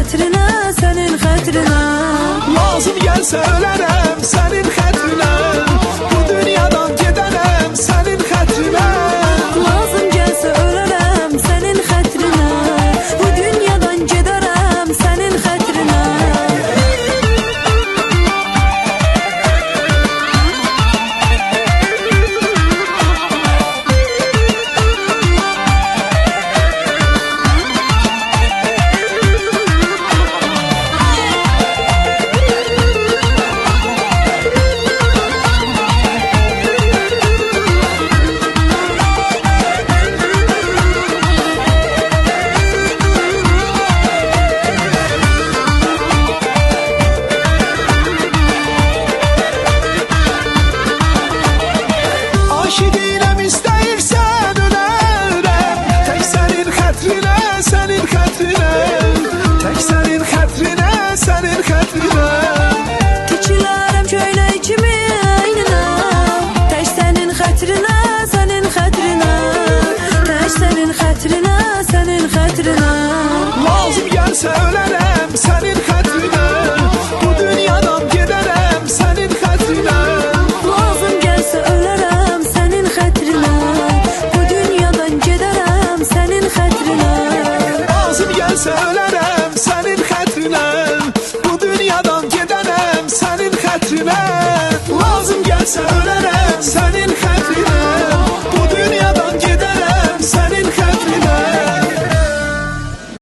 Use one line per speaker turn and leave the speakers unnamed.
xətrinə, sənin xətrinə.
Lazım gəlsə ölərəm sənin xətrinə, bu dünyadan gedərəm sənin xətrinə.
Lazım gəlsə ölərəm sənin xətrinə, bu dünyadan gedərəm sənin xətrinə.
Aşiqinəm istəyirsən ölərəm, tək sənin xətrinə, sənin xətrinə, tək sənin xətrinə, sənin xətrinə.
Tikilərəm köynək kimi əyninə, tək sənin xətrinə, sənin xətrinə, tək sənin xətrinə, sənin xətrinə.
Lazım gəlsə ölərəm sənin xətrinə, bu dünyadan gedərəm sənin xətrinə.
Lazım gəlsə ölərəm sənin xətrinə, bu dünyadan gedərəm sənin xətrinə.
Lazım gəlsə ölərəm sənin xətrinə, bu dünyadan gedərəm sənin xətrinə. Lazım gəlsə ölərəm